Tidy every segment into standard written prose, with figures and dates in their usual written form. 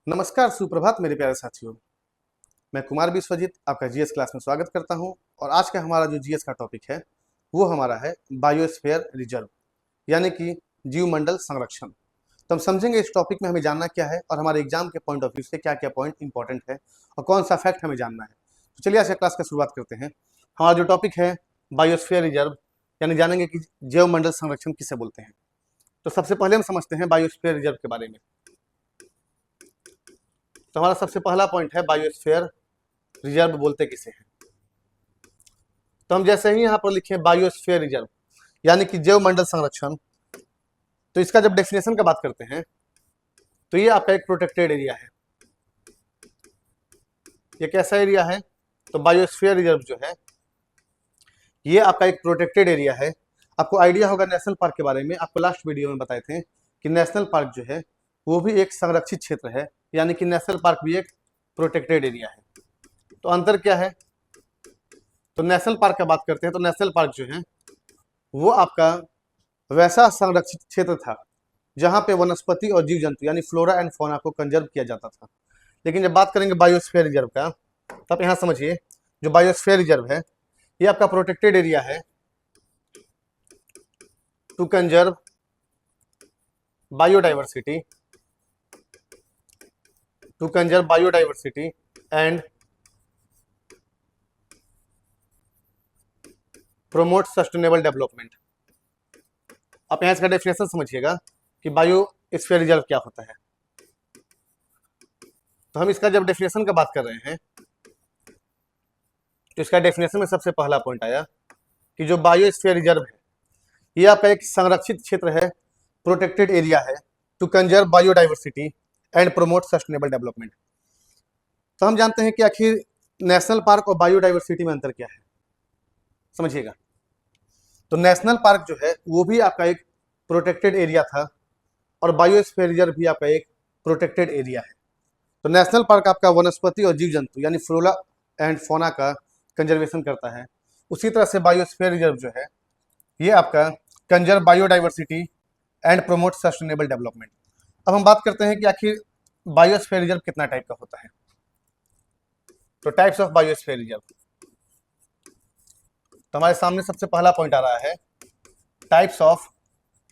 नमस्कार, सुप्रभात मेरे प्यारे साथियों। मैं कुमार विश्वजीत आपका जीएस क्लास में स्वागत करता हूं। और आज का हमारा जो जीएस का टॉपिक है वो हमारा है बायोस्फीयर रिजर्व, यानी कि जीवमंडल संरक्षण। तो हम समझेंगे इस टॉपिक में हमें जानना क्या है और हमारे एग्जाम के पॉइंट ऑफ व्यू से क्या क्या पॉइंट इंपॉर्टेंट है और कौन सा फैक्ट हमें जानना है। तो चलिए आज का क्लास का शुरुआत करते हैं। हमारा जो टॉपिक है बायोस्फीयर रिजर्व, यानी जानेंगे कि जैवमंडल संरक्षण किसे बोलते हैं। तो सबसे पहले हम समझते हैं बायोस्फीयर रिजर्व के बारे में। तो हमारा सबसे पहला पॉइंट है बायोस्फीयर रिजर्व बोलते किसे हैं। तो हम जैसे ही यहाँ पर लिखे बायोस्फीयर रिजर्व यानी कि जैव मंडल संरक्षण, तो इसका जब डेफिनेशन का बात करते हैं तो ये आपका एक प्रोटेक्टेड एरिया है। ये कैसा एरिया है? तो बायोस्फीयर रिजर्व जो है ये आपका एक प्रोटेक्टेड एरिया है। आपको आइडिया होगा नेशनल पार्क के बारे में, आपको लास्ट वीडियो में बताए थे कि नेशनल पार्क जो है वो भी एक संरक्षित क्षेत्र है, यानी कि नेशनल पार्क भी एक प्रोटेक्टेड एरिया है। तो अंतर क्या है? तो नेशनल पार्क का बात करते हैं तो नेशनल पार्क जो है वो आपका वैसा संरक्षित क्षेत्र था जहां पे वनस्पति और जीव जंतु यानी फ्लोरा एंड फौना को कंजर्व किया जाता था। लेकिन जब बात करेंगे बायोस्फीयर रिजर्व का, तब यहाँ समझिए जो बायोस्फीयर रिजर्व है ये आपका प्रोटेक्टेड एरिया है to conserve biodiversity and promote sustainable development. आप यहाँ इसका डेफिनेशन समझिएगा कि बायोस्फीयर रिजर्व क्या होता है। तो हम इसका जब डेफिनेशन का बात कर रहे हैं तो इसका डेफिनेशन में सबसे पहला पॉइंट आया कि जो बायोस्फीयर रिजर्व है ये आपका एक संरक्षित क्षेत्र है, प्रोटेक्टेड एरिया है to conserve biodiversity and promote sustainable development. तो हम जानते हैं कि आखिर नेशनल पार्क और बायोडाइवर्सिटी में अंतर क्या है, समझिएगा। तो नेशनल पार्क जो है वो भी आपका एक प्रोटेक्टेड एरिया था और बायोस्फीयर रिजर्व भी आपका एक प्रोटेक्टेड एरिया है। तो नेशनल पार्क आपका वनस्पति और जीव जंतु यानी फ्लोरा एंड फौना का कंजर्वेशन करता है। उसी तरह से बायोस्फीयर रिजर्व जो है ये आपका conserve biodiversity and promote sustainable development. अब हम बात करते हैं कि आखिर बायोस्फीयर रिजर्व कितना टाइप का होता है। तो टाइप्स ऑफ बायोस्फीयर रिजर्व, तो हमारे सामने सबसे पहला पॉइंट आ रहा है टाइप्स ऑफ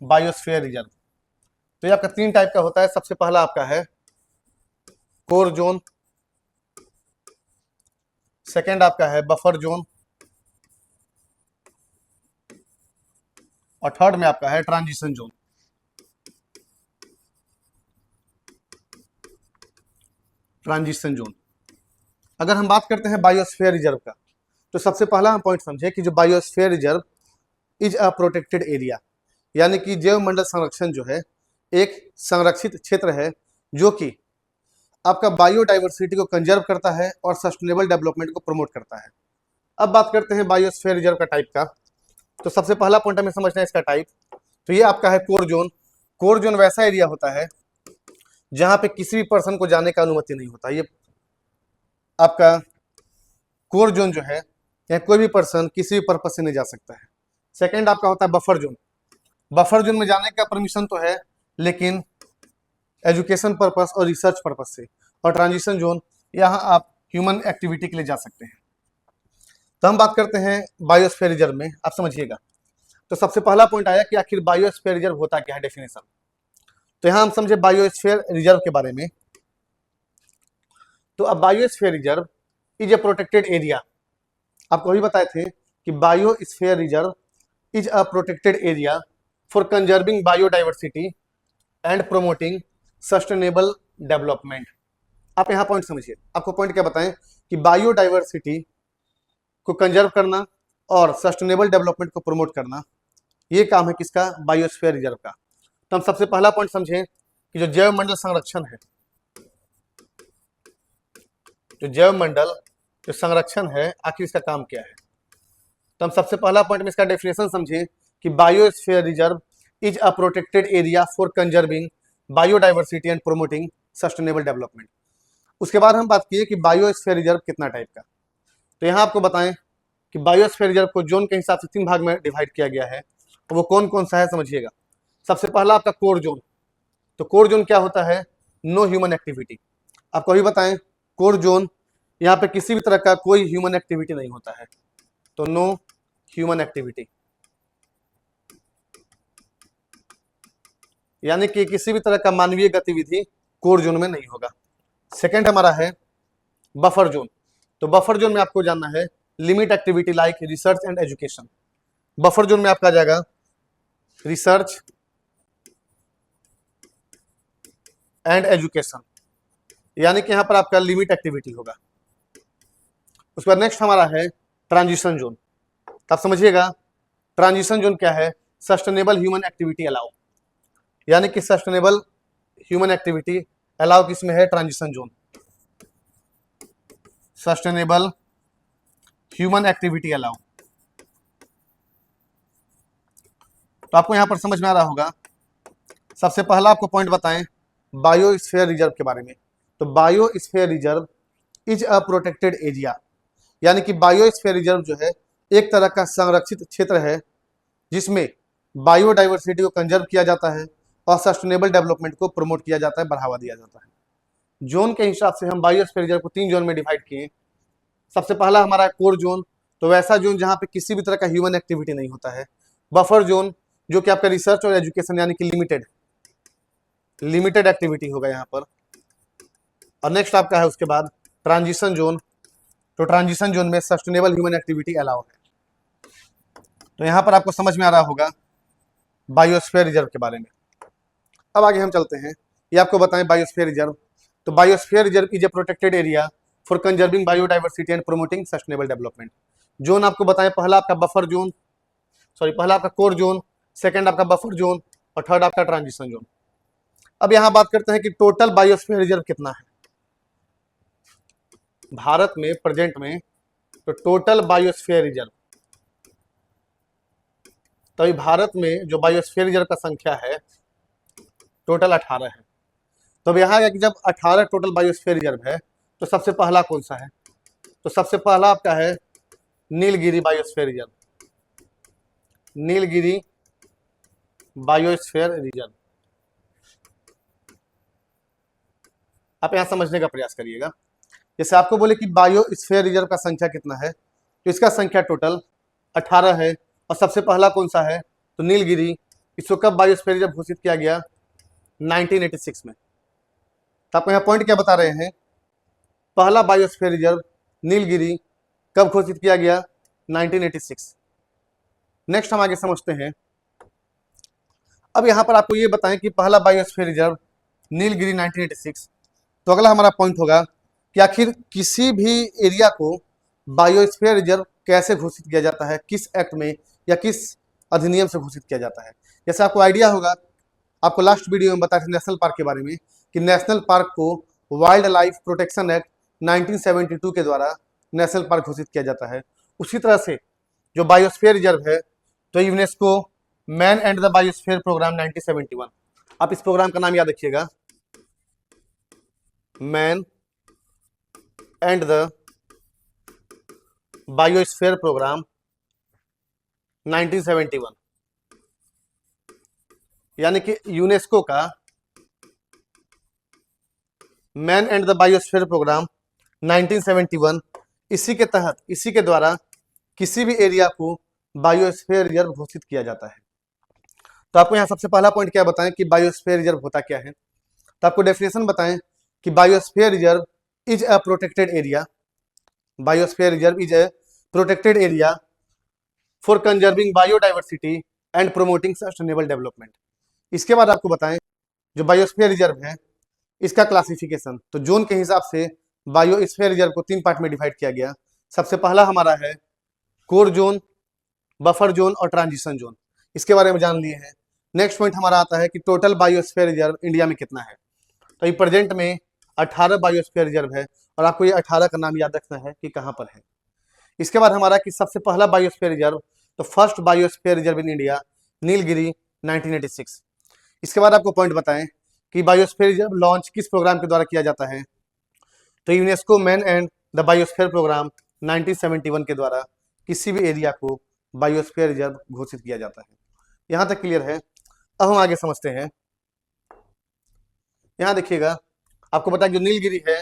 बायोस्फीयर रिजर्व। तो ये आपका 3 टाइप का होता है। सबसे पहला आपका है कोर जोन, सेकेंड आपका है बफर जोन और थर्ड में आपका है ट्रांजिशन जोन। अगर हम बात करते हैं बायोस्फीयर रिजर्व का, तो सबसे पहला हम पॉइंट समझे कि जो biosphere reserve is a protected area, यानी कि जैव मंडल संरक्षण जो है एक संरक्षित क्षेत्र है जो कि आपका बायोडाइवर्सिटी को कंजर्व करता है और सस्टेनेबल डेवलपमेंट को प्रमोट करता है। अब बात करते हैं बायोस्फीयर रिजर्व का टाइप का। तो सबसे पहला पॉइंट हमें समझना है इसका टाइप। तो ये आपका है कोर जोन। कोर जोन वैसा एरिया होता है जहां पे किसी भी पर्सन को जाने का अनुमति नहीं होता। ये आपका कोर जोन जो है या कोई भी पर्सन किसी भी पर्पज से नहीं जा सकता है। सेकेंड आपका होता है बफर जोन। बफर जोन में जाने का परमिशन तो है लेकिन एजुकेशन पर्पस और रिसर्च पर्पस से। और ट्रांजिशन जोन, यहाँ आप ह्यूमन एक्टिविटी के लिए जा सकते हैं। तो हम बात करते हैं बायोस्फीयर रिजर्व में, आप समझिएगा। तो सबसे पहला पॉइंट आया कि आखिर बायोस्फीयर रिजर्व होता क्या है, डेफिनेशन। तो यहाँ हम समझे बायोस्फीयर रिजर्व के बारे में। तो अब biosphere reserve is a protected area. आपको अभी बताए थे कि biosphere reserve is a protected area for conserving biodiversity and promoting sustainable development. आप यहाँ पॉइंट समझिए। आपको पॉइंट क्या बताएं कि बायोडाइवर्सिटी को कंजर्व करना और सस्टेनेबल डेवलपमेंट को प्रमोट करना, ये काम है किसका? बायोस्फीयर रिजर्व का। तो हम सबसे पहला पॉइंट समझें कि जो जैव मंडल संरक्षण है, जो जैव मंडल जो संरक्षण है आखिर इसका काम क्या है। तो हम सबसे पहला पॉइंट में इसका डेफिनेशन समझे कि biosphere reserve is a protected area for conserving biodiversity and promoting sustainable development. उसके बाद हम बात किए कि बायोस्फीयर रिजर्व कितना टाइप का। तो यहाँ आपको बताएं कि बायोस्फीयर रिजर्व को जोन के हिसाब से 3 भाग में डिवाइड किया गया है। तो वो कौन कौन सा है समझिएगा। सबसे पहला आपका कोर जोन। तो कोर जोन क्या होता है? No human activity. आपको अभी बताएं, कोर जोन, यहाँ पे किसी भी तरह का कोई ह्यूमन एक्टिविटी नहीं होता है, तो नो ह्यूमन एक्टिविटी, यानी कि किसी भी तरह का मानवीय गतिविधि कोर जोन में नहीं होगा। सेकंड हमारा है बफर जोन। तो बफर जोन में आपको जानना है limit activity like research and education. Buffer zone में आपका आ जाएगा रिसर्च एंड एजुकेशन, यानी कि यहां पर आपका लिमिट एक्टिविटी होगा। उसके बाद नेक्स्ट हमारा है ट्रांजिशन जोन। आप समझिएगा ट्रांजिशन जोन क्या है, सस्टेनेबल ह्यूमन एक्टिविटी अलाउ, यानी कि सस्टेनेबल ह्यूमन एक्टिविटी अलाउ किसमें है, transition zone. Sustainable human activity allow, तो आपको यहां पर समझ में आ रहा होगा। सबसे पहला आपको पॉइंट बताएं बायोस्फीयर रिजर्व के बारे में। तो biosphere reserve is a protected area, यानी कि बायोस्फीयर रिजर्व जो है एक तरह का संरक्षित क्षेत्र है जिसमें बायोडाइवर्सिटी को कंजर्व किया जाता है और सस्टेनेबल डेवलपमेंट को प्रमोट किया जाता है, बढ़ावा दिया जाता है। जोन के हिसाब से हम बायोस्फीयर रिजर्व को 3 जोन में डिवाइड किए। सबसे पहला हमारा कोर जोन, तो वैसा जोन जहां पे किसी भी तरह का ह्यूमन एक्टिविटी नहीं होता है। बफर जोन जो कि आपका रिसर्च और एजुकेशन यानी कि लिमिटेड एक्टिविटी होगा यहाँ पर। और नेक्स्ट आपका है उसके बाद ट्रांजिशन जोन। तो ट्रांजिशन जोन में सस्टेनेबल ह्यूमन एक्टिविटी अलाउ है। तो यहाँ पर आपको समझ में आ रहा होगा बायोस्फीयर रिजर्व के बारे में। अब आगे हम चलते हैं, ये आपको बताएं बायोस्फीयर रिजर्व। तो biosphere reserve is a protected area for conserving biodiversity and promoting sustainable development. Zone आपको बताएं, पहला आपका बफर जोन, पहला आपका कोर जोन, सेकंड आपका बफर जोन और थर्ड आपका ट्रांजिशन जोन। अब यहां बात करते हैं कि टोटल बायोस्फीयर रिजर्व कितना है भारत में प्रेजेंट में। तो टोटल बायोस्फीयर रिजर्व, तो अभी भारत में जो बायोस्फीयर रिजर्व का संख्या है टोटल 18 है। तो अब यहाँ कि जब 18 टोटल बायोस्फीयर रिजर्व है तो सबसे पहला कौन सा है, तो सबसे पहला आपका है Nilgiri biosphere reserve. Nilgiri biosphere reserve, आप यहां समझने का प्रयास करिएगा। जैसे आपको बोले कि बायोस्फीयर रिजर्व का संख्या कितना है, तो इसका संख्या टोटल 18 है। और सबसे पहला कौन सा है, तो नीलगिरी। इसको कब बायोस्फीयर रिजर्व घोषित किया गया, 1986 में। तो आपको यहाँ पॉइंट क्या बता रहे हैं, पहला बायोस्फीयर रिजर्व नीलगिरी कब घोषित किया गया, 1986। नेक्स्ट हम आगे समझते हैं। अब यहाँ पर आपको ये बताएं कि पहला बायोस्फीयर रिजर्व नीलगिरी 1986। तो अगला हमारा पॉइंट होगा कि आखिर किसी भी एरिया को बायोस्फीयर रिजर्व कैसे घोषित किया जाता है, किस एक्ट में या किस अधिनियम से घोषित किया जाता है। जैसे आपको आइडिया होगा, आपको लास्ट वीडियो में बताया था नेशनल पार्क के बारे में कि नेशनल पार्क को वाइल्ड लाइफ प्रोटेक्शन एक्ट 1972 के द्वारा नेशनल पार्क घोषित किया जाता है। उसी तरह से जो बायोस्फीयर रिजर्व है, तो UNESCO man and the biosphere programme 1971। आप इस प्रोग्राम का नाम याद रखिएगा, man and the biosphere programme 1971, यानी कि यूनेस्को का man and the biosphere programme 1971। इसी के तहत, इसी के द्वारा किसी भी एरिया को बायोस्फीयर रिजर्व घोषित किया जाता है। तो आपको यहाँ सबसे पहला पॉइंट क्या बताएं कि बायोस्फीयर रिजर्व होता क्या है। तो आपको डेफिनेशन बताएं कि biosphere reserve is a protected area. Biosphere reserve is a protected area for conserving biodiversity and promoting sustainable development. इसके बाद आपको बताएं जो बायोस्फीयर रिजर्व है इसका क्लासिफिकेशन। तो जोन के हिसाब से बायोस्फीयर रिजर्व को 3 पार्ट में डिवाइड किया गया। सबसे पहला हमारा है कोर जोन, बफर जोन और ट्रांजिशन जोन, इसके बारे में जान लिए हैं। नेक्स्ट पॉइंट हमारा आता है कि टोटल बायोस्फीयर रिजर्व इंडिया में कितना है। तो ये प्रेजेंट में 18 बायोस्फीयर रिजर्व है और आपको ये 18 का नाम याद रखना है कि कहाँ पर है। इसके बाद हमारा कि सबसे पहला बायोस्फीयर रिजर्व, तो first biosphere reserve in India Nilgiri 1986। इसके बाद आपको पॉइंट बताएं कि बायोस्फीयर रिजर्व लॉन्च किस प्रोग्राम के द्वारा किया जाता है। तो UNESCO man and the biosphere programme 1971 के द्वारा किसी भी एरिया को बायोस्फीयर रिजर्व घोषित किया जाता है। यहां तक क्लियर है। अब हम आगे समझते हैं। यहां देखिएगा, आपको पता है जो नीलगिरी है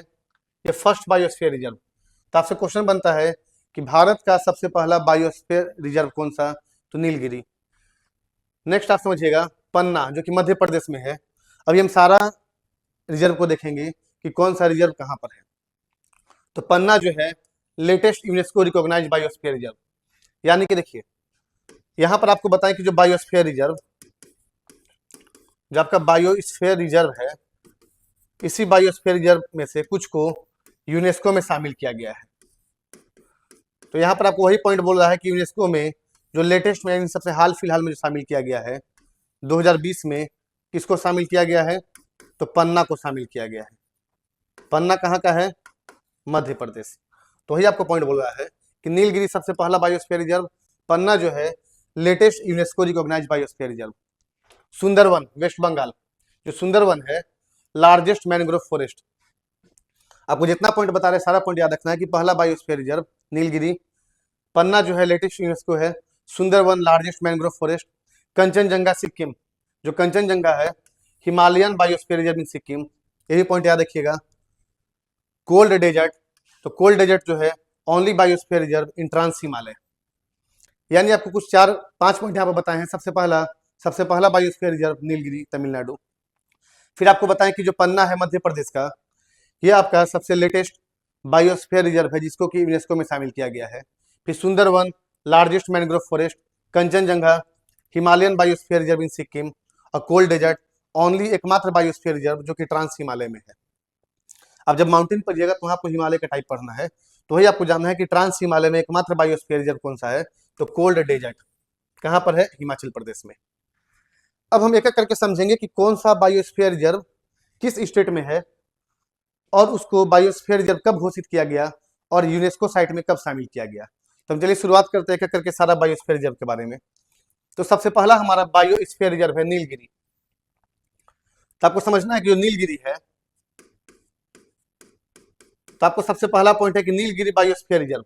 ये फर्स्ट बायोस्फीयर रिजर्व। तो आपसे क्वेश्चन बनता है कि भारत का सबसे पहला बायोस्फीयर रिजर्व कौन सा, तो नीलगिरी। नेक्स्ट आप समझिएगा पन्ना, जो कि मध्य प्रदेश में है। अभी हम सारा रिजर्व को देखेंगे कि कौन सा रिजर्व कहाँ पर है। तो पन्ना जो है latest UNESCO recognised biosphere reserve, यानी कि देखिए यहाँ पर आपको बताएं कि जो बायोस्फीयर रिजर्व, जो आपका बायोस्फीयर रिजर्व है, इसी बायोस्फीयर रिजर्व में से कुछ को यूनेस्को में शामिल किया गया है। तो यहाँ पर आपको वही पॉइंट बोल रहा है कि यूनेस्को में जो लेटेस्ट में सबसे हाल फिलहाल में जो शामिल किया गया है 2020 में, किसको शामिल किया गया है, तो पन्ना को शामिल किया गया है। पन्ना कहाँ का है, मध्य प्रदेश। तो वही आपको पॉइंट बोल रहा है कि नीलगिरी सबसे पहला बायोस्फीयर रिजर्व, पन्ना जो है latest UNESCO recognised biosphere reserve. Sundarban West Bengal, जो सुंदरवन है लार्जेस्ट मैनग्रोव फॉरेस्ट। आपको जितना पॉइंट बता रहे हैं सारा पॉइंट याद रखना है कि पहला बायोस्फीयर रिजर्व नीलगिरी, पन्ना जो है लेटेस्ट यूनेस्को है, Sundarban largest mangrove forest, Kanchenjunga Sikkim, जो कंचनजंगा है Himalayan biosphere reserve in Sikkim, ये भी पॉइंट याद रखिएगा। कोल्ड डेजर्ट, तो कोल्ड डेजर्ट जो है only biosphere reserve in trans Himalaya. यानी आपको कुछ 4-5 पॉइंट यहाँ पर बताए हैं। सबसे पहला बायोस्फीयर रिजर्व नीलगिरी तमिलनाडु। फिर आपको बताएं कि जो पन्ना है मध्य प्रदेश का, ये आपका सबसे लेटेस्ट बायोस्फीयर रिजर्व है जिसको कि यूनेस्को में शामिल किया गया है। फिर Sundarban largest mangrove forest, Kanchenjunga Himalayan biosphere reserve in Sikkim, और कोल्ड डेजर्ट ओनली एकमात्र बायोस्फीयर रिजर्व जो कि ट्रांस हिमालय में है। अब जब माउंटेन पर जाएगा तो आपको हिमालय का टाइप पढ़ना है, तो वही आपको जानना है कि ट्रांस हिमालय में एकमात्र बायोस्फीयर रिजर्व कौन सा है, तो कोल्ड डेजर्ट कहाँ पर है, हिमाचल प्रदेश में। अब हम एक एक करके समझेंगे कि कौन सा बायोस्फीयर रिजर्व किस स्टेट में है और उसको बायोस्फीयर रिजर्व कब घोषित किया गया और यूनेस्को साइट में कब शामिल किया गया। तो हम चलिए शुरुआत करते हैं एक एक करके सारा बायोस्फीयर रिजर्व के बारे में। तो सबसे पहला हमारा बायोस्फीयर रिजर्व है नीलगिरी। तो आपको समझना है कि जो नीलगिरी है, तो आपको सबसे पहला पॉइंट है कि नीलगिरी बायोस्फीयर रिजर्व।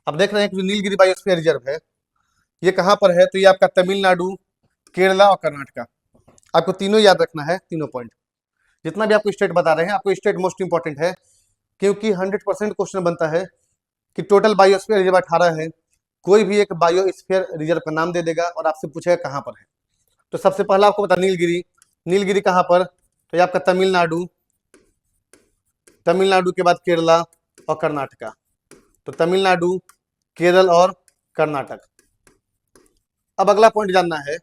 अब देख रहे हैं कि जो नीलगिरी बायोस्फीयर रिजर्व है ये कहाँ पर है, तो ये आपका तमिलनाडु, केरला और कर्नाटका। आपको तीनों याद रखना है, तीनों पॉइंट। जितना भी आपको स्टेट बता रहे हैं आपको स्टेट मोस्ट इंपॉर्टेंट है, क्योंकि 100% क्वेश्चन बनता है कि टोटल बायोस्फीयर रिजर्व 18 है, कोई भी एक बायोस्फीयर रिजर्व का नाम दे देगा और आपसे पूछेगा कहाँ पर है। तो सबसे पहला आपको बता नीलगिरी, नीलगिरी कहाँ पर, तो ये आपका तमिलनाडु, तमिलनाडु के बाद केरला और कर्नाटका। तो तमिलनाडु, केरल और कर्नाटक। अब अगला पॉइंट जानना है,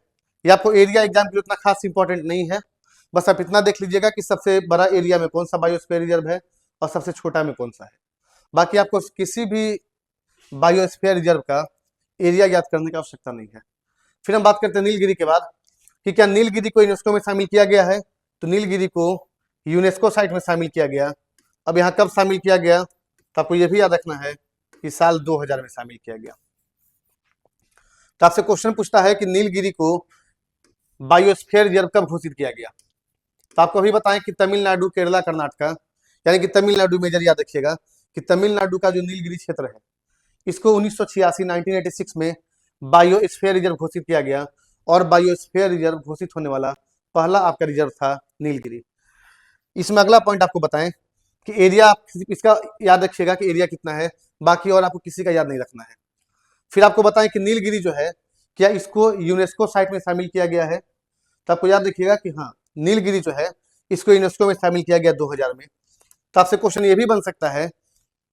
ये आपको एरिया एग्जाम के लिए उतना खास इंपॉर्टेंट नहीं है, बस आप इतना देख लीजिएगा कि सबसे बड़ा एरिया में कौन सा बायोस्फीयर रिजर्व है और सबसे छोटा में कौन सा है। बाकी आपको किसी भी बायोस्फीयर रिजर्व का एरिया याद करने की आवश्यकता नहीं है। फिर हम बात करते हैं नीलगिरी के बाद कि क्या नीलगिरी को यूनेस्को में शामिल किया गया है, तो नीलगिरी को यूनेस्को साइट में शामिल किया गया। अब यहाँ कब शामिल किया गया, तो आपको यह भी याद रखना है कि साल 2000 में शामिल किया गया। तो आपसे क्वेश्चन पूछता है कि नीलगिरी को बायोस्फीयर रिजर्व कब घोषित किया गया, तो आपको अभी बताएं कि तमिलनाडु, केरला, कर्नाटका, यानी कि तमिलनाडु मेजर याद रखिएगा कि तमिलनाडु का जो नीलगिरी क्षेत्र है इसको 1986 में बायोस्फीयर रिजर्व घोषित किया गया, और बायोस्फीयर रिजर्व घोषित होने वाला पहला आपका रिजर्व था नीलगिरी। इसमें अगला पॉइंट आपको बताएं कि एरिया, आप इसका याद रखिएगा कि एरिया कितना है, बाकी और आपको किसी का याद नहीं रखना है। फिर आपको बताएं कि नीलगिरी जो है क्या इसको यूनेस्को साइट में शामिल किया गया है, तो आपको याद रखिएगा कि हाँ नीलगिरी जो है इसको यूनेस्को में शामिल किया गया 2000 में। तो आपसे क्वेश्चन ये भी बन सकता है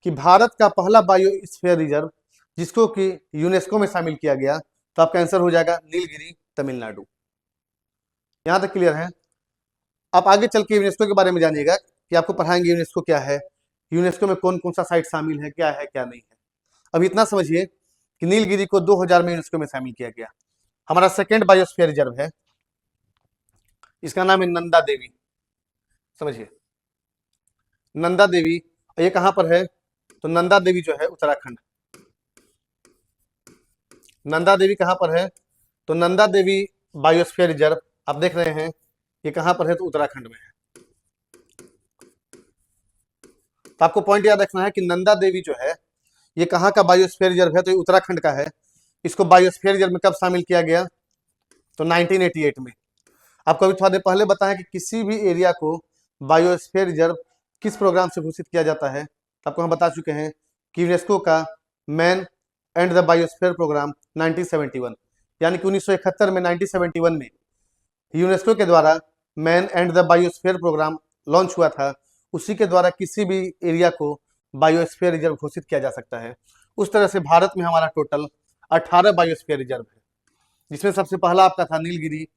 कि भारत का पहला बायोस्फीयर रिजर्व जिसको कि यूनेस्को में शामिल किया गया, तो आपका आंसर हो जाएगा नीलगिरी, तमिलनाडु। यहाँ तक क्लियर है। आप आगे चल के यूनेस्को के बारे में जानिएगा कि आपको पढ़ाएंगे यूनेस्को क्या है, यूनेस्को में कौन कौन सा साइट शामिल है क्या नहीं है। अब इतना समझिए कि नीलगिरी को 2000 में यूनेस्को में शामिल किया गया। हमारा सेकेंड बायोस्फीयर रिजर्व है, इसका नाम है नंदा देवी। समझिए नंदा देवी, ये कहां पर है, तो नंदा देवी जो है उत्तराखंड। नंदा देवी कहां पर है, तो नंदा देवी बायोस्फीयर रिजर्व आप देख रहे हैं ये कहां पर है, तो उत्तराखंड में है। तो आपको पॉइंट याद रखना है कि नंदा देवी जो है ये कहां का बायोस्फीयर रिजर्व है, तो ये उत्तराखंड का है। इसको बायोस्फीयर रिजर्व में कब शामिल किया गया, तो 1988 में। आपको अभी थोड़ा देर पहले बताया कि किसी भी एरिया को बायोस्फीयर रिजर्व किस प्रोग्राम से घोषित किया जाता है? तो आपको हम बता चुके हैं कि यूनेस्को का man and the biosphere programme 1971, यानी कि 1971 में 1971 में यूनेस्को के द्वारा man and the biosphere programme launch हुआ था। उसी के द्वारा किसी भी एरिया को बायोस्फीयर रिजर्व घोषित किया जा सकता है। उस तरह से भारत में हमारा टोटल 18 बायोस्फीयर रिजर्व है, जिसमें सबसे पहला आपका था नीलगिरी,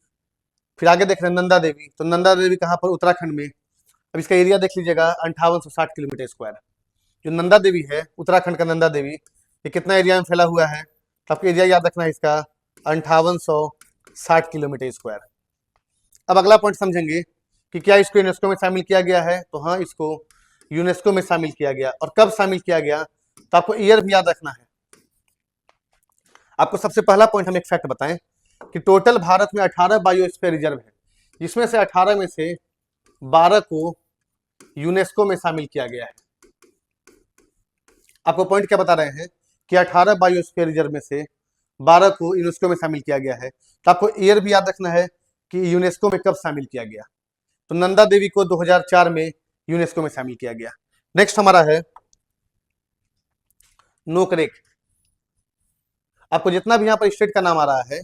फिर आगे देख रहे हैं नंदा देवी। तो नंदा देवी कहाँ पर? उत्तराखंड में। अब इसका एरिया देख लीजिएगा 5860 किलोमीटर स्क्वायर। जो नंदा देवी है, उत्तराखंड का नंदा देवी, ये कितना एरिया में फैला हुआ है? तो आपको एरिया याद रखना है इसका 5860 किलोमीटर स्क्वायर। अब अगला पॉइंट समझेंगे कि क्या इसको यूनेस्को में शामिल किया गया है? तो हाँ, इसको यूनेस्को में शामिल किया गया। और कब शामिल किया गया? तो आपको ईयर भी याद रखना है। आपको सबसे पहला पॉइंट हम एक फैक्ट बताएं कि टोटल भारत में 18 बायोस्फीयर रिजर्व है, जिसमें से 18 में से 12 को यूनेस्को में शामिल किया गया है। आपको पॉइंट क्या बता रहे हैं कि 18 बायोस्फीयर रिजर्व में से 12 को यूनेस्को में शामिल किया गया है। तो आपको ईयर भी याद रखना है कि यूनेस्को में कब शामिल किया गया। तो नंदा देवी को 2004 में यूनेस्को में शामिल किया गया। नेक्स्ट हमारा है नोकरेक। आपको जितना भी यहाँ पर स्टेट का नाम आ रहा है,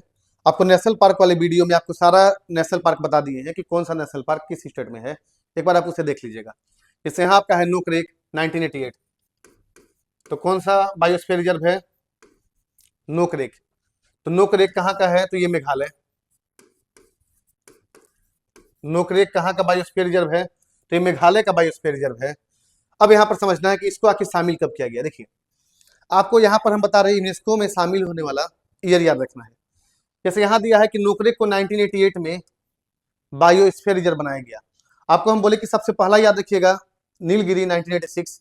आपको नेशनल पार्क वाले वीडियो में आपको सारा नेशनल पार्क बता दिए हैं कि कौन सा नेशनल पार्क किस स्टेट में है। एक बार आप उसे देख लीजिएगा। जैसे यहाँ आपका है नोकरेक 1988, तो कौन सा बायोस्फीयर रिजर्व है? नोकरेक। तो नोकरेक कहाँ का है? तो ये मेघालय। नोकरेक कहाँ का बायोस्फीयर रिजर्व है? तो ये मेघालय का बायोस्फीयर रिजर्व है। अब यहाँ पर समझना है कि इसको आखिर शामिल कब किया गया। देखिए, आपको यहाँ पर हम बता रहे हैं यूनेस्को में शामिल होने वाला ईयर याद रखना है। जैसे यहाँ दिया है कि नोकरेक को 1988 में बायोस्फीयर रिजर्व बनाया गया। आपको हम बोले कि सबसे पहला याद रखिएगा नीलगिरी 1986,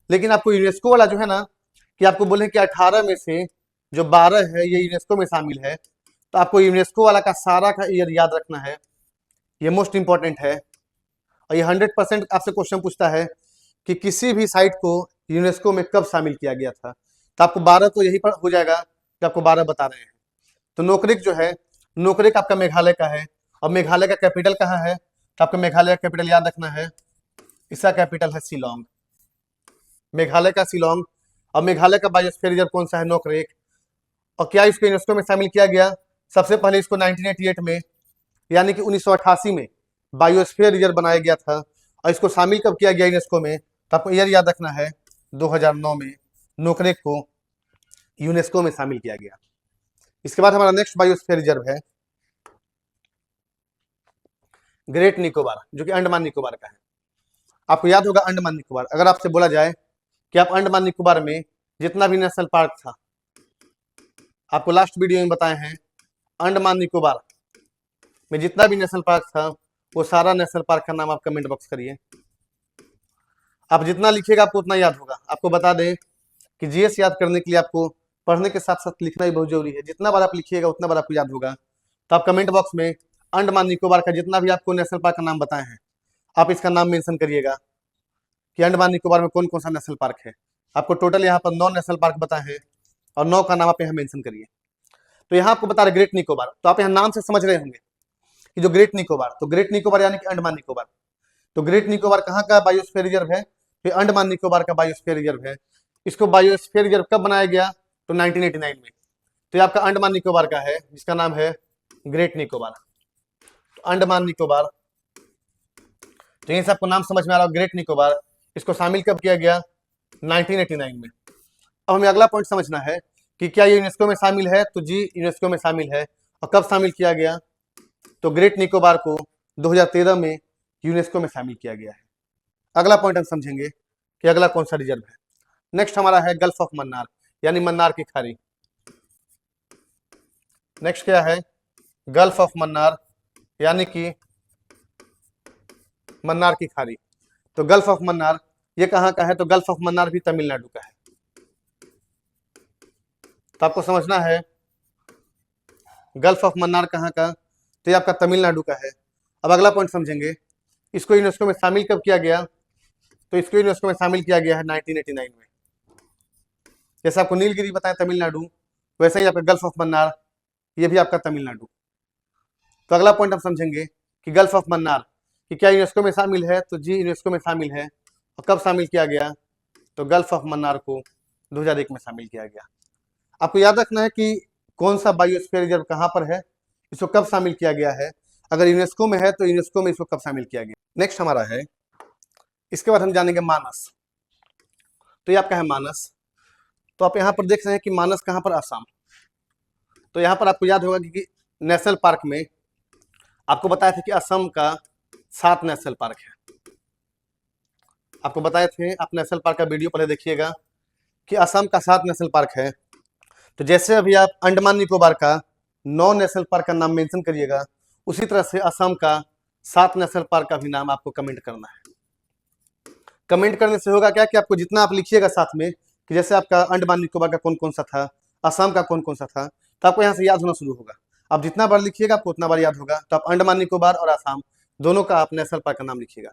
लेकिन आपको यूनेस्को वाला जो है ना, कि आपको बोले कि 18 में से जो 12 है ये यूनेस्को में शामिल है। तो आपको यूनेस्को वाला का सारा का ईयर याद रखना है, ये मोस्ट इंपॉर्टेंट है। और ये 100% आपसे क्वेश्चन पूछता है कि किसी भी साइट को यूनेस्को में कब शामिल किया गया था। तो आपको 12 तो यही पर हो जाएगा कि आपको 12 बता रहे हैं। तो नोकरेक जो है, नोकरेक आपका मेघालय का है। और मेघालय का कैपिटल कहाँ है? तो आपको मेघालय का कैपिटल याद रखना है, इसका कैपिटल है शिलोंग। मेघालय का शिलोंग। और मेघालय का बायोस्फीयर रिजर्व कौन सा है? नोकरेक। और क्या इसको यूनेस्को में शामिल किया गया? सबसे पहले इसको 1988 में, यानी कि 1988 में बायोस्फीयर रिजर्व बनाया गया था। और इसको शामिल कब किया गया यूनेस्को में? तो आपको ईयर याद रखना है 2009 में नोकरेक को यूनेस्को में शामिल किया गया। इसके बाद हमारा नेक्स्ट बायोस्फीयर रिजर्व है ग्रेट निकोबार, जो कि अंडमान निकोबार का है। आपको याद होगा अंडमान निकोबार। अगर आपसे बोला जाए कि आप अंडमान निकोबार में जितना भी नेशनल पार्क था, आपको लास्ट वीडियो में बताए हैं, अंडमान निकोबार में जितना भी नेशनल पार्क था वो सारा नेशनल पार्क का नाम आप कमेंट बॉक्स करिए। आप जितना लिखिएगा आपको उतना याद होगा। आपको बता दें कि जीएस याद करने के लिए आपको पढ़ने के साथ साथ लिखना भी बहुत जरूरी है। जितना बार आप लिखिएगा उतना बार आपको याद होगा। तो आप कमेंट बॉक्स में अंडमान निकोबार का जितना भी आपको नेशनल पार्क का नाम बताए हैं, आप इसका नाम मेंशन करिएगा कि अंडमान निकोबार में कौन कौन सा नेशनल पार्क है। आपको टोटल यहाँ पर 9 नेशनल पार्क बताए हैं और 9 का नाम आप यहाँ मेंशन करिए। तो यहाँ आपको बता रहे ग्रेट निकोबार। तो आप यहाँ नाम से समझ रहे होंगे कि जो ग्रेट निकोबार, तो ग्रेट निकोबार यानी कि अंडमान निकोबार। तो ग्रेट निकोबार कहाँ का बायोस्फीयर रिजर्व है? तो अंडमान निकोबार का बायोस्फीयर रिजर्व है। इसको बायोस्फीयर रिजर्व कब बनाया गया? तो 1989 में। तो ये आपका अंडमान निकोबार का है, जिसका नाम है ग्रेट निकोबार। तो अंडमान निकोबार, तो यहीं से आपको नाम समझ में आ रहा है ग्रेट निकोबार। इसको शामिल कब किया गया? 1989 में। अब हमें अगला पॉइंट समझना है कि क्या ये यूनेस्को में शामिल है? तो जी, यूनेस्को में शामिल है। और कब शामिल किया गया? तो ग्रेट निकोबार को 2013 में यूनेस्को में शामिल किया गया है। अगला पॉइंट हम समझेंगे कि अगला कौन सा रिजर्व है। नेक्स्ट हमारा है गल्फ ऑफ मन्नार, यानी मन्नार की खाड़ी। नेक्स्ट क्या है? गल्फ ऑफ मन्नार, यानी कि मन्नार की खाड़ी। तो गल्फ ऑफ मन्नार ये कहाँ का है? तो गल्फ ऑफ मन्नार भी तमिलनाडु का है। तो आपको समझना है गल्फ ऑफ मन्नार कहाँ का? तो ये आपका तमिलनाडु का है। अब अगला पॉइंट समझेंगे, इसको यूनेस्को में शामिल कब किया गया? तो इसको यूनेस्को में शामिल किया गया है 1989 में। जैसे आपको नीलगिरी बताया तमिलनाडु, वैसे ही आपका गल्फ ऑफ मन्नार ये भी आपका तमिलनाडु। तो अगला पॉइंट हम समझेंगे कि गल्फ ऑफ मन्नार कि क्या यूनेस्को में शामिल है, तो जी यूनेस्को में शामिल है। और कब शामिल किया गया, तो गल्फ ऑफ मन्नार को 2001 में शामिल किया गया। आपको याद रखना है कि कौन सा बायोस्फीयर रिजर्व कहाँ पर है, इसको कब शामिल किया गया है। अगर यूनेस्को में है तो यूनेस्को में इसको कब शामिल किया गया। नेक्स्ट हमारा है, इसके बाद हम जानेंगे मानस। तो ये आपका है मानस। तो आप यहाँ पर देख रहे हैं कि मानस कहाँ पर, आसाम। तो यहाँ पर आपको याद होगा कि नेशनल पार्क में आपको बताया था कि असम का 7 नेशनल पार्क है। आपको बताए थे, आप नेशनल पार्क का वीडियो पहले देखिएगा कि असम का 7 नेशनल पार्क है। तो जैसे अभी आप अंडमान निकोबार का 9 नेशनल पार्क का नाम मेंशन करिएगा, उसी तरह से असम का 7 नेशनल पार्क का भी नाम आपको कमेंट करना है। कमेंट करने से होगा क्या कि आपको जितना आप लिखिएगा साथ में, कि जैसे आपका अंडमान निकोबार का कौन कौन सा था, असम का कौन कौन सा था, तो आपको यहाँ से याद होना शुरू होगा। आप जितना बार लिखिएगा आपको उतना बार याद होगा। तो आप अंडमान निकोबार और असम दोनों का आप नेशनल पार्क का नाम लिखिएगा।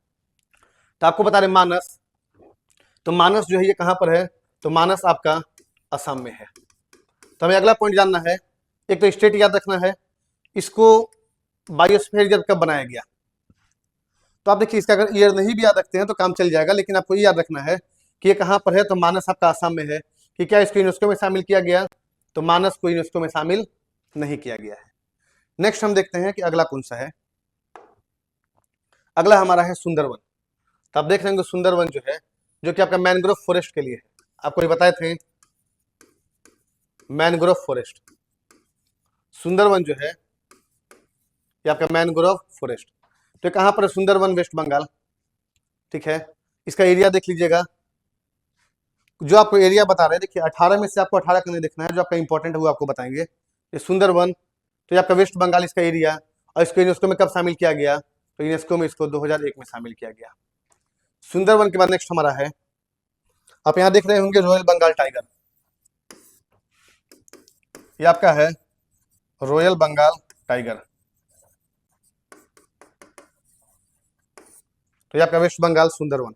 तो आपको बता रहे मानस, तो मानस जो है ये कहाँ पर है, तो मानस आपका असम में है। तो हमें अगला पॉइंट जानना है, एक तो स्टेट याद रखना है, इसको बायोस्फीयर रिजर्व कब बनाया गया। तो आप देखिए, इसका अगर ईयर नहीं भी याद रखते हैं तो काम चल जाएगा, लेकिन आपको ये याद रखना है कि ये कहाँ पर है, तो मानस आपका असम में है। कि क्या इसको यूनेस्को में शामिल किया गया, तो मानस को यूनेस्को में शामिल नहीं किया गया है। नेक्स्ट हम देखते हैं कि अगला कौन सा है। अगला हमारा है सुंदरवन। तो आप देख रहे हैं सुंदरवन जो है, जो कि आपका मैनग्रोव फॉरेस्ट के लिए है। आपको ये बताए थे मैनग्रोव फॉरेस्ट, सुंदरवन जो है ये आपका मैनग्रोव फॉरेस्ट। तो ये कहाँ पर है, सुंदरवन वेस्ट बंगाल। ठीक है, इसका एरिया देख लीजिएगा। जो आपको एरिया बता रहे हैं, देखिए 18 में से आपको 18 का नहीं देखना है, जो आपका इंपॉर्टेंट है वो आपको बताएंगे। ये सुंदरवन, तो ये आपका वेस्ट बंगाल इसका एरिया। और इसको यूनेस्को में कब शामिल किया गया, तो यूनेस्को में इसको 2001 में शामिल किया गया। सुंदरवन के बाद नेक्स्ट हमारा है, आप यहाँ देख रहे होंगे रॉयल बंगाल टाइगर। ये आपका है रॉयल बंगाल टाइगर। तो ये आपका वेस्ट बंगाल सुंदरवन।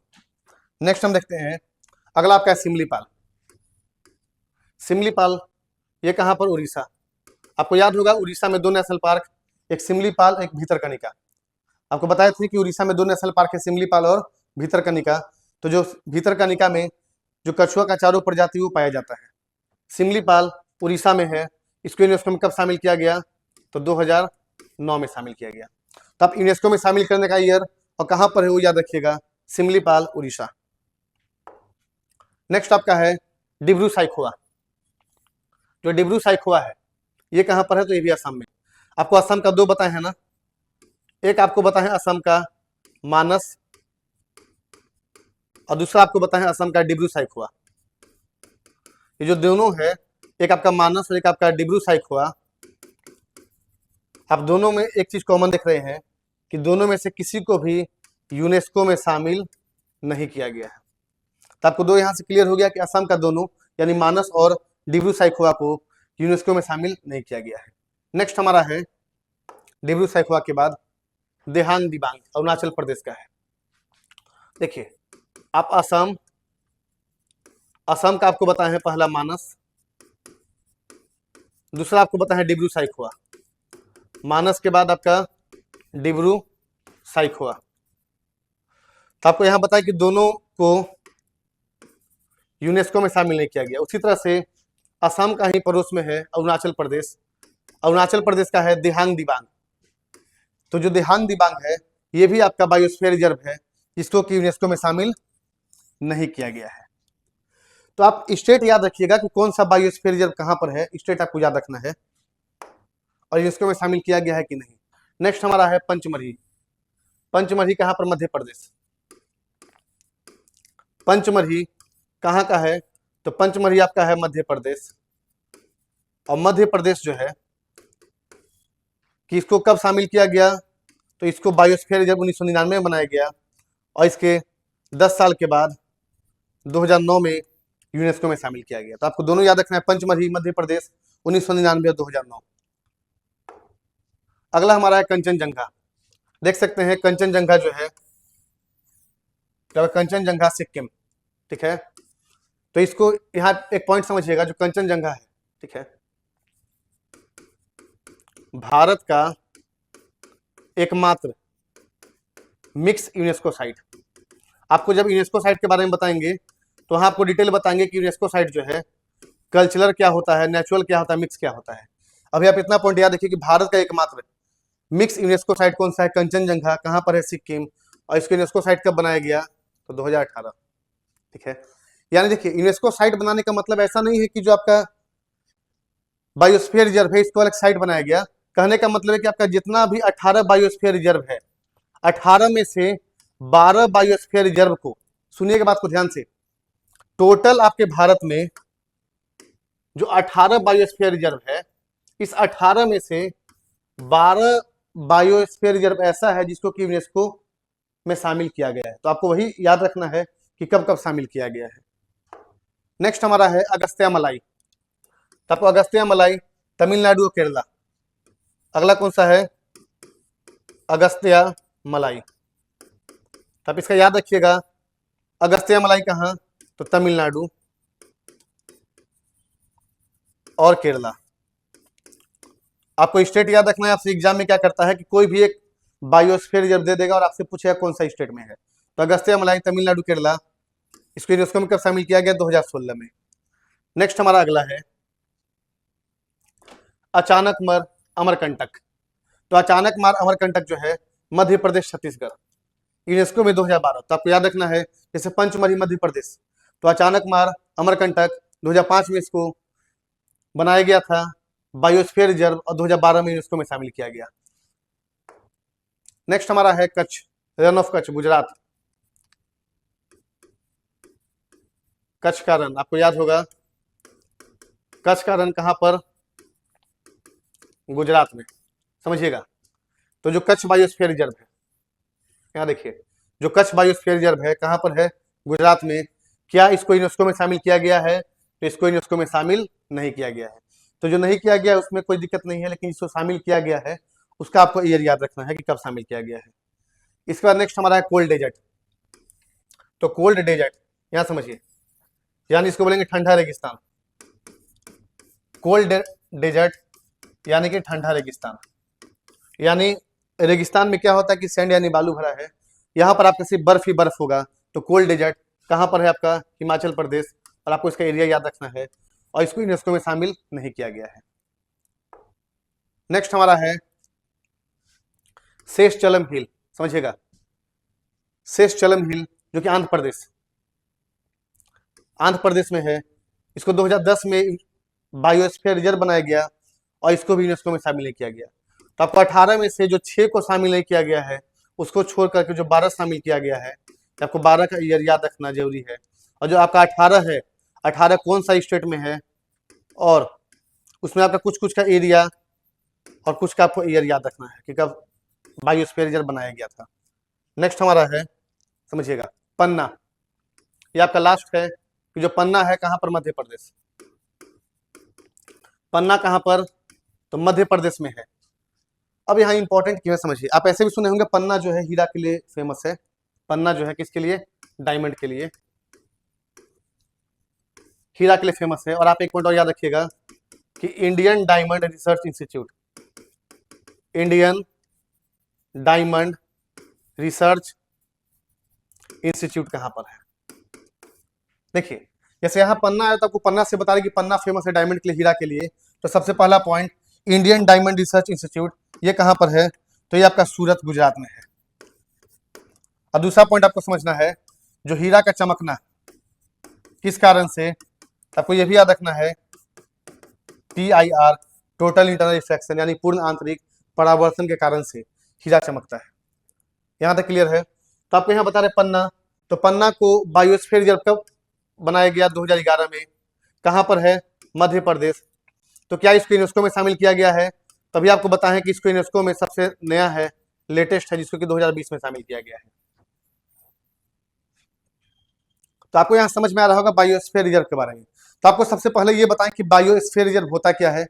नेक्स्ट हम देखते हैं, अगला आपका है सिमलीपाल। सिमलीपाल ये कहाँ पर, उड़ीसा। आपको याद होगा उड़ीसा में 2 नेशनल पार्क, एक सिमलीपाल एक भीतरकनिका। आपको बताया थे कि उड़ीसा में 2 नेशनल पार्क है, सिमलीपाल और भीतरकनिका। तो जो भीतरकनिका में जो कछुआ का चारों प्रजाति वो पाया जाता है। सिमलीपाल उड़ीसा में है। इसको यूनेस्को में कब शामिल किया गया, तो 2009 में शामिल किया गया। तो आप यूनेस्को में शामिल करने का ईयर और कहाँ पर है वो याद रखिएगा, सिमलीपाल उड़ीसा। नेक्स्ट आपका है डिब्रू साइखोवा। जो डिब्रू साइखोवा है ये कहाँ पर है, तो ये भी असम में। आपको असम का 2 बताए हैं ना, एक आपको बताए असम का मानस और दूसरा आपको बताए असम का डिब्रू साइखोवा। ये जो दोनों है, एक आपका मानस और एक आपका डिब्रू साइखोवा, आप दोनों में एक चीज कॉमन देख रहे हैं कि दोनों में से किसी को भी यूनेस्को में शामिल नहीं किया गया है। तो आपको 2 यहां से क्लियर हो गया कि असम का दोनों यानी मानस और डिब्रू साइखोवा को यूनेस्को में शामिल नहीं किया गया है। नेक्स्ट हमारा है डिब्रू साइखोवा के बाद देहांग दिबांग, अरुणाचल प्रदेश का है। देखिए आप असम का आपको बताए हैं पहला मानस, दूसरा आपको बताया है डिब्रू साइखोवा। मानस के बाद आपका डिब्रू साइखोवा। तो आपको यहां बताया कि दोनों को यूनेस्को में शामिल नहीं किया गया। उसी तरह से असम का ही पड़ोस में है अरुणाचल प्रदेश। अरुणाचल प्रदेश का है दिहांग दिबांग। तो जो दिहांग दिबांग है ये भी आपका बायोस्फीयर रिजर्व है, जिसको कि यूनेस्को में शामिल नहीं किया गया है। तो आप स्टेट याद रखिएगा कि कौन सा बायोस्फीयर रिजर्व कहां पर है, स्टेट आपको याद रखना है और यूनेस्को में शामिल किया गया है कि नहीं। नेक्स्ट हमारा है पंचमढ़ी। पंचमढ़ी कहां पर, मध्य प्रदेश। पंचमढ़ी कहां का है, तो पंचमढ़ी आपका है मध्य प्रदेश। और मध्य प्रदेश जो है कि इसको कब शामिल किया गया, तो इसको बायोस्फीयर रिजर्व 1999 में बनाया गया और इसके 10 साल के बाद 2009 में यूनेस्को में शामिल किया गया। तो आपको दोनों याद रखना है, पंचमढ़ी मध्य प्रदेश 1999 और 2009। अगला हमारा है कंचनजंगा। देख सकते हैं कंचनजंगा जो है, कंचनजंगा सिक्किम। ठीक है, तो इसको यहाँ एक पॉइंट समझिएगा, जो कंचनजंगा है, ठीक है, भारत का एकमात्र मिक्स यूनेस्को साइट। आपको जब यूनेस्को साइट के बारे में बताएंगे तो वहाँ आपको डिटेल बताएंगे कि यूनेस्को साइट जो है कल्चरल क्या होता है, नेचुरल क्या होता है, मिक्स क्या होता है। अभी आप इतना पॉइंट याद रखिए कि भारत का एकमात्र मिक्स यूनेस्को साइट कौन सा है, कंचनजंगा, कहाँ पर है, सिक्किम। और इसको यूनेस्को साइट कब बनाया गया, तो 2018। ठीक है, यानी देखिए यूनेस्को साइट बनाने का मतलब ऐसा नहीं है कि जो आपका बायोस्फीयर रिजर्व है इसको अलग साइट बनाया गया। कहने का मतलब है कि आपका जितना भी 18 बायोस्फीयर रिजर्व है, 18 में से 12 बायोस्फीयर रिजर्व को, सुनिएगा बात को ध्यान से, टोटल आपके भारत में जो 18 बायोस्फीयर रिजर्व है, इस 18 में से 12 बायोस्फीयर रिजर्व ऐसा है जिसको कि यूनेस्को में शामिल किया गया है। तो आपको वही याद रखना है कि कब कब शामिल किया गया है। नेक्स्ट हमारा है अगस्त्य मलाई। तो आपको अगस्त्य मलाई तमिलनाडु और केरला। अगला कौन सा है, अगस्त्य मलाई। तो आप इसका याद रखिएगा, अगस्त्य मलाई कहाँ, तो तमिलनाडु और केरला। आपको स्टेट याद रखना है। आपसे एग्जाम में क्या करता है कि कोई भी एक बायोस्फीयर रिजर्व दे देगा और आपसे पूछेगा कौन सा स्टेट में है। तो अगस्त्य मलाई तमिलनाडु केरला, इसको यूनेस्को में कब शामिल किया गया, 2016 में। नेक्स्ट हमारा अगला है अचानकमर अमरकंटक। तो अचानकमार अमरकंटक जो है मध्य प्रदेश छत्तीसगढ़, यूनेस्को में 2012। तो आपको याद रखना है जैसे पंचमढ़ी मध्य प्रदेश, तो अचानकमार अमरकंटक 2005 में इसको बनाया गया था बायोस्फीयर रिजर्व और 2012 में यूनेस्को में शामिल किया गया। नेक्स्ट हमारा है कच्छ, रन ऑफ कच्छ, गुजरात। कच्छ का रन आपको याद होगा, कच्छ का रन कहां पर, गुजरात में, समझिएगा। तो जो कच्छ बायोस्फीयर रिजर्व है, यहाँ देखिए, जो कच्छ बायोस्फीयर रिजर्व है कहां पर है, गुजरात में। क्या इसको यूनेस्को में शामिल किया गया है, तो इसको यूनेस्को में शामिल नहीं किया गया है। तो जो नहीं किया गया उसमें कोई दिक्कत नहीं है, लेकिन जिसको शामिल किया गया है उसका आपको ईयर याद रखना है कि कब शामिल किया गया है। इसके बाद नेक्स्ट हमारा है कोल्ड डेजर्ट। तो कोल्ड डेजर्ट यहाँ समझिए, यानी इसको बोलेंगे ठंडा रेगिस्तान। कोल्ड डेजर्ट यानी कि ठंडा रेगिस्तान। यानी रेगिस्तान में क्या होता है कि सैंड यानी बालू भरा है, यहाँ पर आपका सिर्फ बर्फ ही बर्फ होगा। तो कोल्ड डेजर्ट कहाँ पर है आपका, हिमाचल प्रदेश। और आपको इसका एरिया याद रखना है, और इसको यूनेस्को में शामिल नहीं किया गया है। नेक्स्ट हमारा है शेषचलम हिल, समझिएगा, शेषचलम हिल जो कि आंध्र प्रदेश में है। इसको 2010 में बायोस्फीयर रिजर्व बनाया गया और इसको भी यूनेस्को में शामिल नहीं किया गया। तो आपको 18 में से जो 6 को शामिल नहीं किया गया है उसको छोड़ करके जो 12 शामिल किया गया है, तो आपको 12 का ईयर याद रखना जरूरी है। और जो आपका 18 है, 18 कौन सा स्टेट में है, और उसमें आपका कुछ कुछ का एरिया और कुछ का आपको ईयर याद रखना है कि कब बायोस्फीयर रिजर्व बनाया गया था। नेक्स्ट हमारा है, समझिएगा, पन्ना। ये आपका लास्ट है कि जो पन्ना है कहाँ पर, मध्य प्रदेश। पन्ना कहाँ पर, तो मध्य प्रदेश में है। अब यहाँ इंपॉर्टेंट क्यों है समझिए, आप ऐसे भी सुने होंगे पन्ना जो है हीरा के लिए फेमस है। पन्ना जो है किसके लिए, डायमंड के लिए, हीरा के लिए फेमस है। और आप एक पॉइंट और याद रखिएगा कि Indian diamond research institute, Indian diamond research institute कहां पर है। देखिए जैसे यहाँ पन्ना है तो आपको पन्ना से बता रहे कि पन्ना फेमस है डायमंड के लिए, हीरा के लिए। तो सबसे पहला point Indian diamond research institute, ये कहां पर है, तो ये आपका सूरत गुजरात में है। और दूसरा पॉइंट आपको समझना है, जो हीरा का चमकना किस कारण से, आपको ये भी याद रखना है TIR, टोटल इंटरनल रिफ्लेक्शन, यानी पूर्ण आंतरिक परावर्तन के कारण से हीरा चमकता है। यहाँ तक क्लियर है। तो आपको यहाँ बता रहे पन्ना, तो पन्ना को बायोस्फीयर रिजर्व कब बनाया गया, 2011 में। कहाँ पर है, मध्य प्रदेश। तो क्या इसको यूनेस्को में शामिल किया गया है, तभी आपको बताएं कि इसको यूनेस्को में सबसे नया है, लेटेस्ट है, जिसको कि 2020 में शामिल किया गया है। तो आपको यहाँ समझ में आ रहा होगा बायोस्फीयर रिजर्व के बारे में। तो आपको सबसे पहले ये बताएं कि बायोस्फीयर रिजर्व होता क्या है,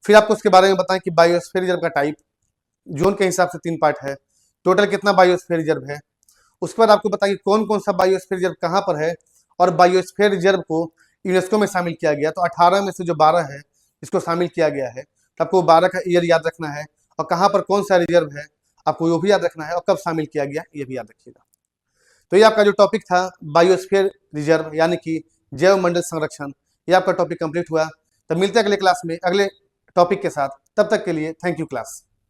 फिर आपको उसके बारे में बताएं कि बायोस्फीयर रिजर्व का टाइप, जोन के हिसाब से 3 पार्ट है, टोटल कितना बायोस्फीयर रिजर्व है। उसके बाद आपको बताएं कौन कौन सा बायोस्फीयर रिजर्व कहाँ पर है, और बायोस्फीयर रिजर्व को यूनेस्को में शामिल किया गया। तो 18 में से जो 12 है इसको शामिल किया गया है। तो आपको 12 का ईयर याद रखना है, और कहाँ पर कौन सा रिजर्व है, आपको वो भी याद रखना है और कब शामिल किया गया ये भी याद रखिएगा। तो ये आपका जो टॉपिक था बायोस्फीयर रिजर्व यानी कि जैव मंडल संरक्षण, ये आपका टॉपिक कंप्लीट हुआ। तब मिलते हैं अगले क्लास में अगले टॉपिक के साथ। तब तक के लिए थैंक यू क्लास।